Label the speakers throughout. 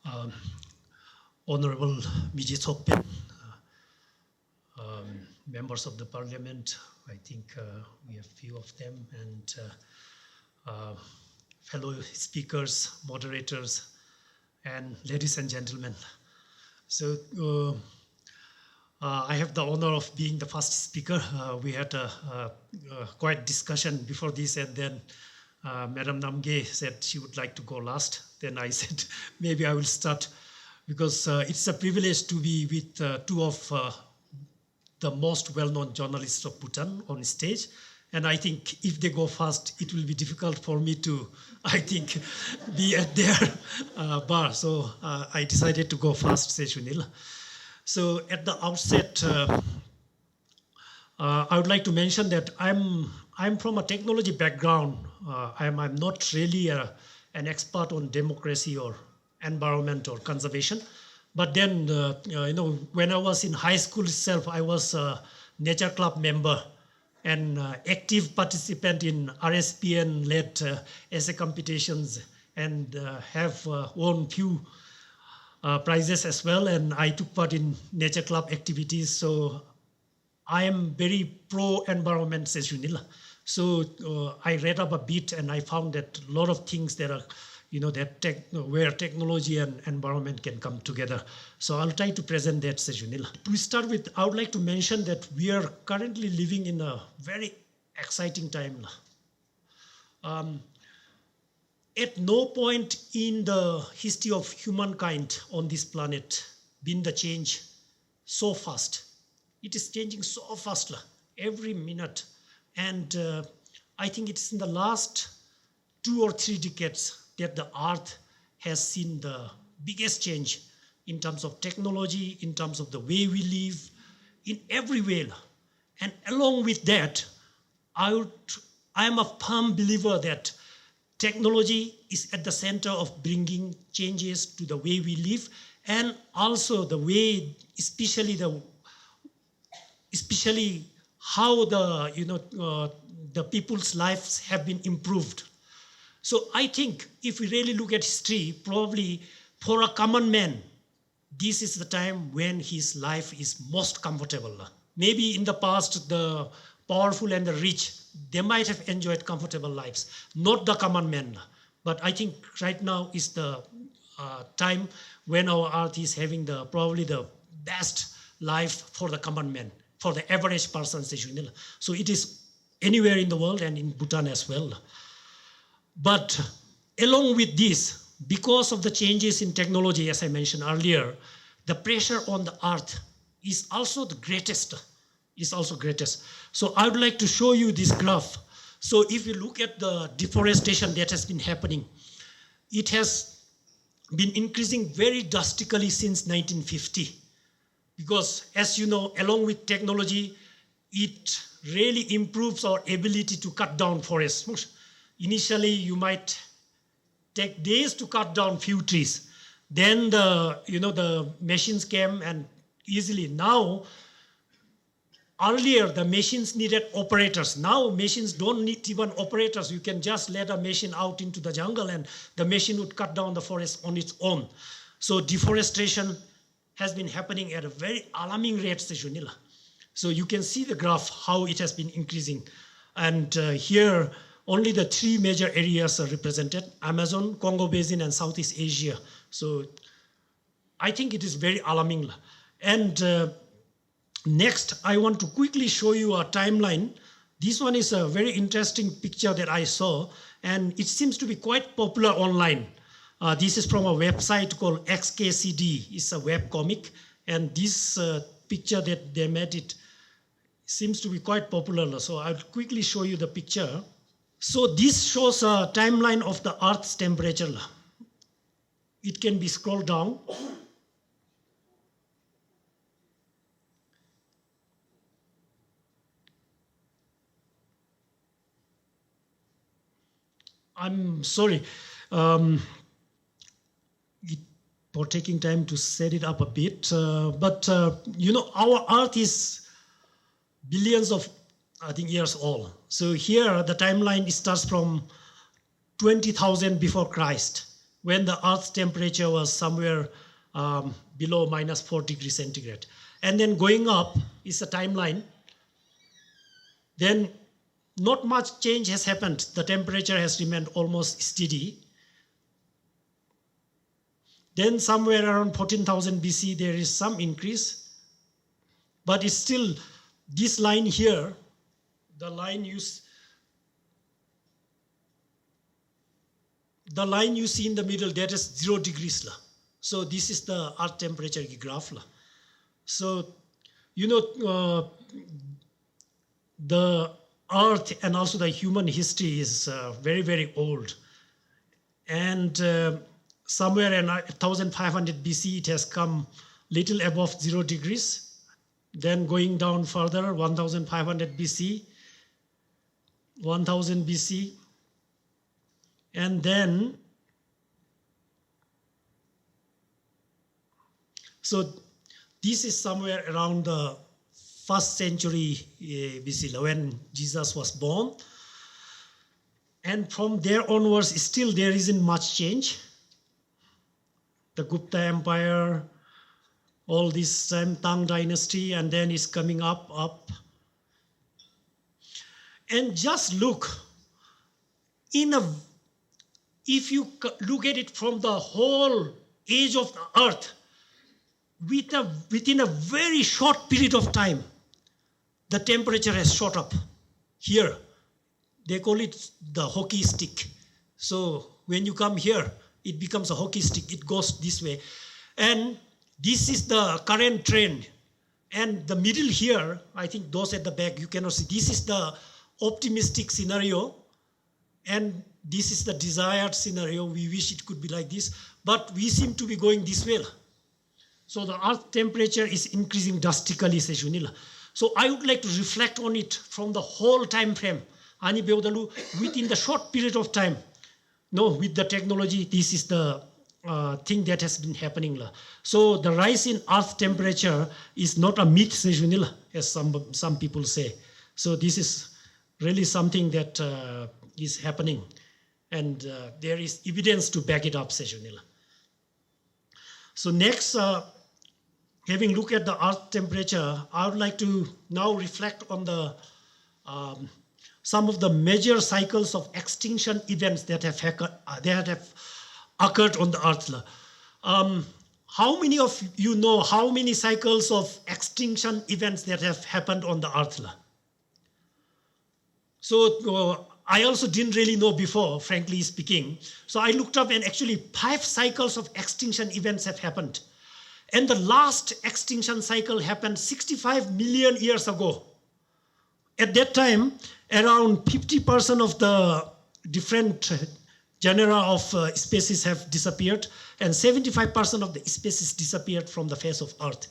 Speaker 1: Um, Honorable Mijit Hoppen, members of the parliament, I think we have few of them, and fellow speakers, moderators, and ladies and gentlemen. So I have the honor of being the first speaker. We had a quiet discussion before this, and then Madam Namge said she would like to go last. Then I said, maybe I will start, because it's a privilege to be with two of the most well-known journalists of Bhutan on stage. And I think if they go fast, it will be difficult for me to, I think, be at their bar. So I decided to go fast, Sejunil. So at the outset, I would like to mention that I'm from a technology background. I'm not really an expert on democracy or environment or conservation. But then, when I was in high school itself, I was a nature club member and active participant in RSPN-led essay competitions, and have won few prizes as well. And I took part in nature club activities. So I am very pro-environment, says Junila. So I read up a bit, and I found that a lot of things that are, where technology and environment can come together. So I'll try to present that, Sejunil. To start with, I would like to mention that we are currently living in a very exciting time. At no point in the history of humankind on this planet been the change so fast. It is changing so fast every minute. And I think it's in the last 2 or 3 decades that the earth has seen the biggest change in terms of technology, in terms of the way we live, in every way. And along with that, I am a firm believer that technology is at the center of bringing changes to the way we live, and also the way, especially how the people's lives have been improved. So I think if we really look at history, probably for a common man, this is the time when his life is most comfortable. Maybe in the past, the powerful and the rich, they might have enjoyed comfortable lives, not the common man. But I think right now is the time when our earth is having probably the best life for the common man, for the average person. So it is anywhere in the world and in Bhutan as well. But along with this, because of the changes in technology, as I mentioned earlier, the pressure on the earth is also the greatest. So I would like to show you this graph. So if you look at the deforestation that has been happening, it has been increasing very drastically since 1950. Because as you know, along with technology, it really improves our ability to cut down forests. Initially, you might take days to cut down few trees. Then the machines came and easily. Now, earlier the machines needed operators. Now machines don't need even operators. You can just let a machine out into the jungle and the machine would cut down the forest on its own. So deforestation has been happening at a very alarming rate, Sejunila. So you can see the graph, how it has been increasing. And here, only the 3 major areas are represented: Amazon, Congo Basin, and Southeast Asia. So I think it is very alarming. And next, I want to quickly show you a timeline. This one is a very interesting picture that I saw, and it seems to be quite popular online. This is from a website called XKCD. It's a web comic, and this picture that they made, it seems to be quite popular. So I'll quickly show you the picture. So this shows a timeline of the Earth's temperature. It can be scrolled down. I'm sorry for taking time to set it up a bit, but our Earth is billions of, I think, years old. So here the timeline starts from 20,000 before Christ. when the Earth's temperature was somewhere below minus 4 degrees centigrade. And then going up is a timeline. Then not much change has happened. The temperature has remained almost steady. Then somewhere around 14,000 BC, there is some increase. But it's still, this line here, the line you see in the middle, that is 0 degrees. So this is the Earth temperature graph. So, the Earth and also the human history is very, very old. And somewhere in 1500 BC, it has come little above 0 degrees. Then going down further, 1500 BC, 1000 BC, and then, so this is somewhere around the 1st century BC, when Jesus was born. And from there onwards, still there isn't much change. The Gupta Empire, all this Tang dynasty, and then it's coming up. And just look, if you look at it from the whole age of the Earth, within a very short period of time, the temperature has shot up. Here, they call it the hockey stick. So when you come here, it becomes a hockey stick. It goes this way. And this is the current trend. And the middle here, I think those at the back, you cannot see. This is the optimistic scenario. And this is the desired scenario. We wish it could be like this. But we seem to be going this way. So the Earth temperature is increasing drastically. So I would like to reflect on it from the whole time frame. Within the short period of time, with the technology, this is the thing that has been happening. So the rise in Earth temperature is not a myth, as some people say. So this is really something that is happening. And there is evidence to back it up. So next, having looked at the Earth temperature, I would like to now reflect on the some of the major cycles of extinction events that have occurred on the Earth. How many of you know how many cycles of extinction events that have happened on the Earth? So I also didn't really know before, frankly speaking. So I looked up, and actually 5 cycles of extinction events have happened. And the last extinction cycle happened 65 million years ago. At that time, around 50% of the different genera of species have disappeared, and 75% of the species disappeared from the face of Earth.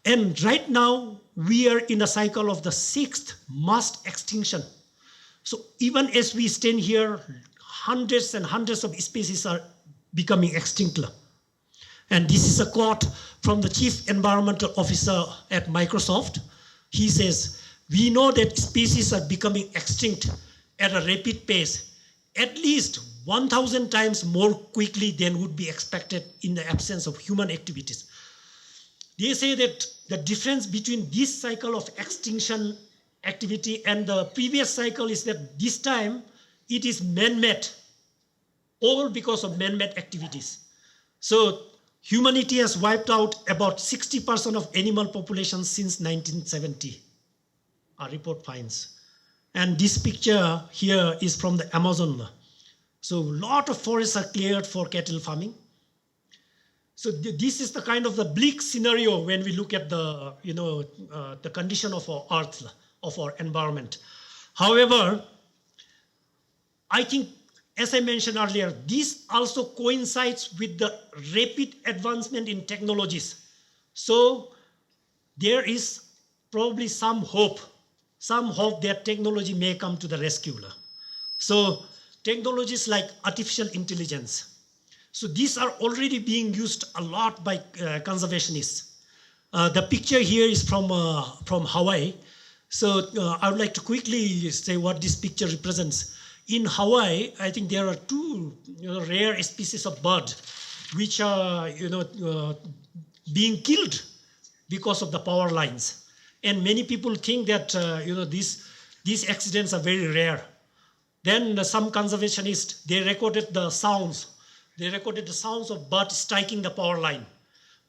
Speaker 1: And right now, we are in a cycle of the 6th mass extinction. So even as we stand here, hundreds and hundreds of species are becoming extinct. And this is a quote from the Chief Environmental Officer at Microsoft. He says, "We know that species are becoming extinct at a rapid pace, at least 1,000 times more quickly than would be expected in the absence of human activities." They say that the difference between this cycle of extinction activity and the previous cycle is that this time it is man-made, all because of man-made activities. So humanity has wiped out about 60% of animal populations since 1970, our report finds. And this picture here is from the Amazon. So a lot of forests are cleared for cattle farming. So this is the kind of the bleak scenario when we look at the, the condition of our Earth, of our environment. However, I think, as I mentioned earlier, this also coincides with the rapid advancement in technologies. So there is probably some hope that technology may come to the rescue. So technologies like artificial intelligence. So these are already being used a lot by conservationists. The picture here is from Hawaii. So I would like to quickly say what this picture represents. in Hawaii, I think there are two rare species of bird which are being killed because of the power lines. And many people think that these accidents are very rare. Then some conservationists, they recorded the sounds. They recorded the sounds of birds striking the power line.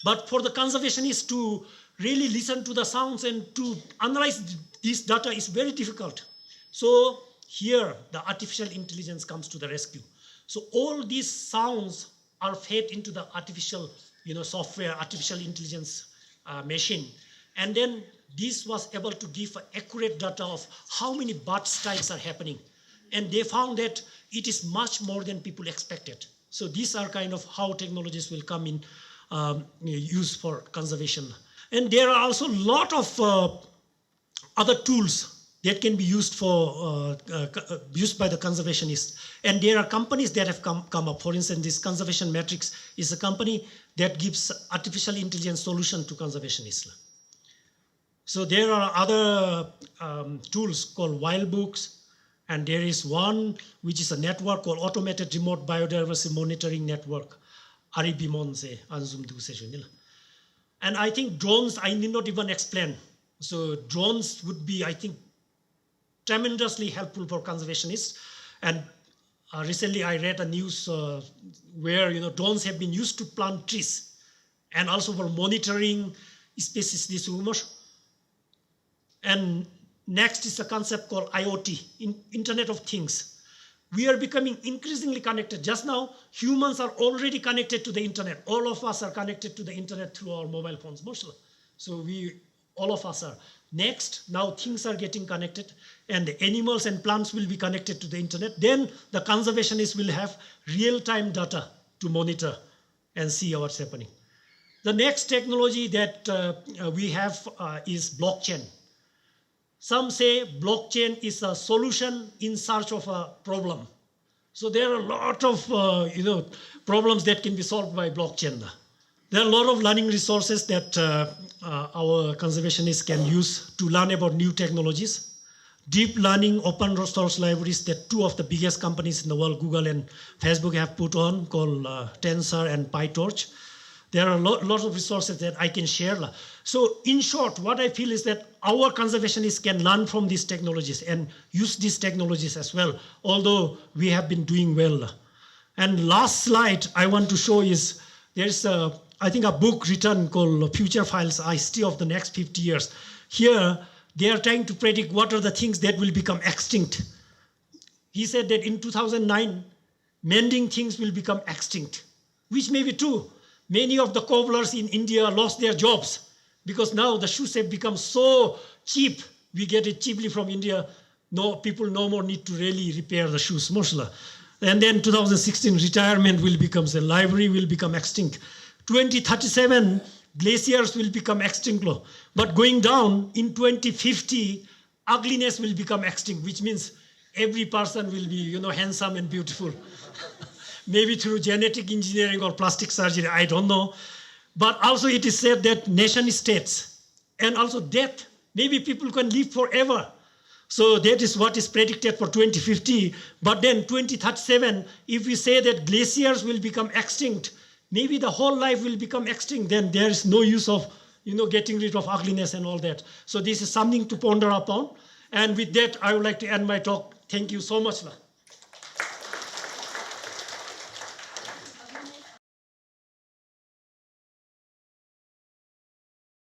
Speaker 1: But for the conservationists to really listen to the sounds and to analyze this data is very difficult. So here the artificial intelligence comes to the rescue. So all these sounds are fed into the artificial software, artificial intelligence machine. And then this was able to give accurate data of how many bird strikes are happening. And they found that it is much more than people expected. So these are kind of how technologies will come in use for conservation. And there are also a lot of other tools that can be used for used by the conservationists. And there are companies that have come up. For instance, this Conservation Matrix is a company that gives artificial intelligence solution to conservationists. So there are other tools called Wildbooks, and there is one which is a network called Automated Remote Biodiversity Monitoring Network, REBMON. And I think drones, I need not even explain. So drones would be, I think, tremendously helpful for conservationists. And recently I read a news where drones have been used to plant trees and also for monitoring species this rumors. And next is a concept called IoT, Internet of Things. We are becoming increasingly connected. Just now, humans are already connected to the internet. All of us are connected to the internet through our mobile phones. So all of us are. Next, now things are getting connected, and the animals and plants will be connected to the internet. Then the conservationists will have real-time data to monitor and see what's happening. The next technology that we have is blockchain. Some say blockchain is a solution in search of a problem. So there are a lot of problems that can be solved by blockchain. There are a lot of learning resources that our conservationists can use to learn about new technologies. Deep learning open source libraries that two of the biggest companies in the world, Google and Facebook, have put on, called Tensor and PyTorch. There are a lot of resources that I can share. So in short, what I feel is that our conservationists can learn from these technologies and use these technologies as well, although we have been doing well. And last slide I want to show is, there's I think a book written called Future Files, History of the Next 50 Years. Here, they are trying to predict what are the things that will become extinct. He said that in 2009, mending things will become extinct, which may be true. Many of the cobblers in India lost their jobs because now the shoes have become so cheap. We get it cheaply from India. No, people no more need to really repair the shoes. And then 2016, retirement will become, the library will become extinct. 2037, glaciers will become extinct. But going down in 2050, ugliness will become extinct, which means every person will be, handsome and beautiful. Maybe through genetic engineering or plastic surgery, I don't know. But also it is said that nation states and also death, maybe people can live forever. So that is what is predicted for 2050. But then 2037, if we say that glaciers will become extinct, maybe the whole life will become extinct, then there is no use of getting rid of ugliness and all that. So this is something to ponder upon. And with that, I would like to end my talk. Thank you so much.